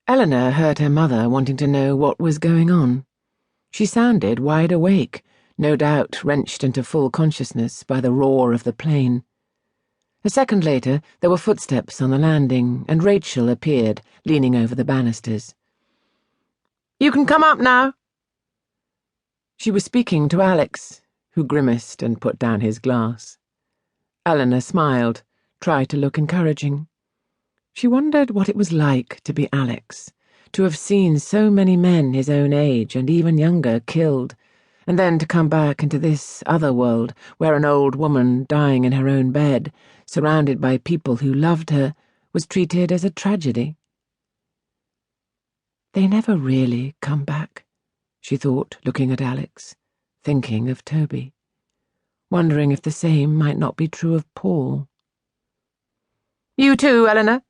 Elinor heard her mother wanting to know what was going on. She sounded wide awake, no doubt wrenched into full consciousness by the roar of the plane. A second later, there were footsteps on the landing, and Rachel appeared, leaning over the banisters. "You can come up now." She was speaking to Alex, who grimaced and put down his glass. Elinor smiled, tried to look encouraging. She wondered what it was like to be Alex, to have seen so many men his own age and even younger killed, and then to come back into this other world where an old woman dying in her own bed, surrounded by people who loved her, was treated as a tragedy. They never really come back, she thought, looking at Alex, thinking of Toby, wondering if the same might not be true of Paul. "You too, Elinor?"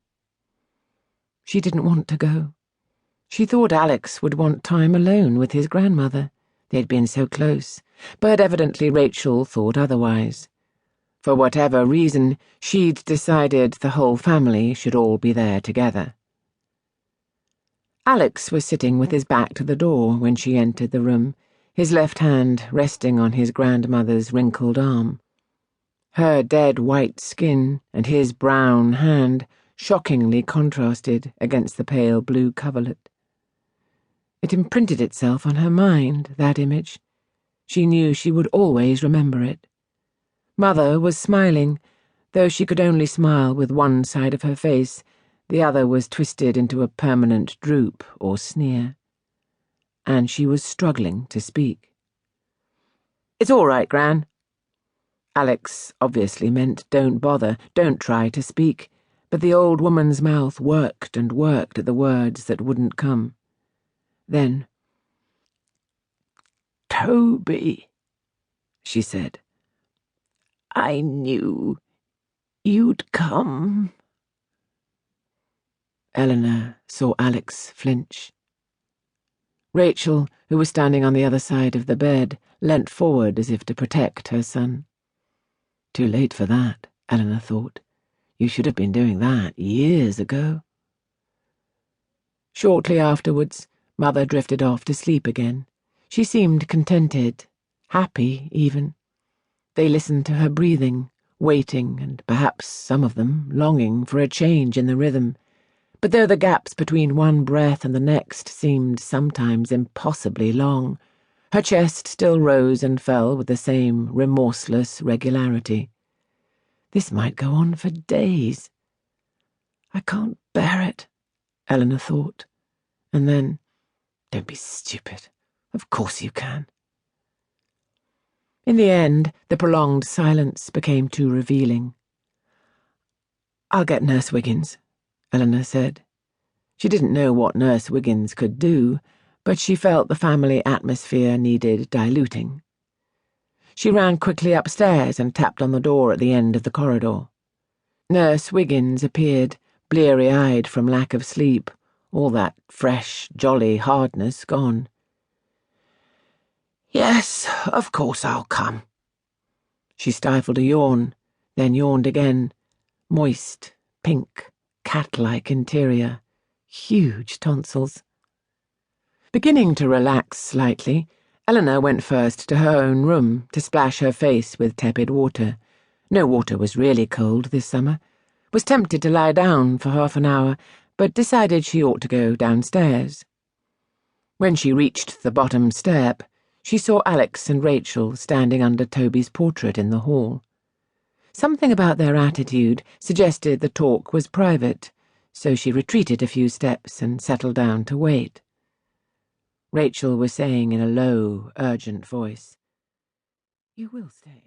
She didn't want to go. She thought Alex would want time alone with his grandmother. They'd been so close, but evidently Rachel thought otherwise. For whatever reason, she'd decided the whole family should all be there together. Alex was sitting with his back to the door when she entered the room, his left hand resting on his grandmother's wrinkled arm. Her dead white skin and his brown hand shockingly contrasted against the pale blue coverlet. It imprinted itself on her mind, that image. She knew she would always remember it. Mother was smiling, though she could only smile with one side of her face. The other was twisted into a permanent droop or sneer. And she was struggling to speak. "It's all right, Gran." Alex obviously meant don't bother, don't try to speak, but the old woman's mouth worked and worked at the words that wouldn't come. Then, "Toby," she said. "I knew you'd come." Elinor saw Alex flinch. Rachel, who was standing on the other side of the bed, leant forward as if to protect her son. Too late for that, Elinor thought. You should have been doing that years ago. Shortly afterwards, Mother drifted off to sleep again. She seemed contented, happy even. They listened to her breathing, waiting and perhaps some of them longing for a change in the rhythm. But though the gaps between one breath and the next seemed sometimes impossibly long, her chest still rose and fell with the same remorseless regularity. This might go on for days. "I can't bear it," Elinor thought. And then, "Don't be stupid. Of course you can." In the end, the prolonged silence became too revealing. "I'll get Nurse Wiggins," Elinor said. She didn't know what Nurse Wiggins could do, but she felt the family atmosphere needed diluting. She ran quickly upstairs and tapped on the door at the end of the corridor. Nurse Wiggins appeared, bleary-eyed from lack of sleep, all that fresh, jolly hardness gone. "Yes, of course I'll come." She stifled a yawn, then yawned again. Moist, pink, cat-like interior, huge tonsils. Beginning to relax slightly, Elinor went first to her own room to splash her face with tepid water. No water was really cold this summer. Was tempted to lie down for half an hour, but decided she ought to go downstairs. When she reached the bottom step, she saw Alex and Rachel standing under Toby's portrait in the hall. Something about their attitude suggested the talk was private, so she retreated a few steps and settled down to wait. Rachel was saying in a low, urgent voice, "You will stay."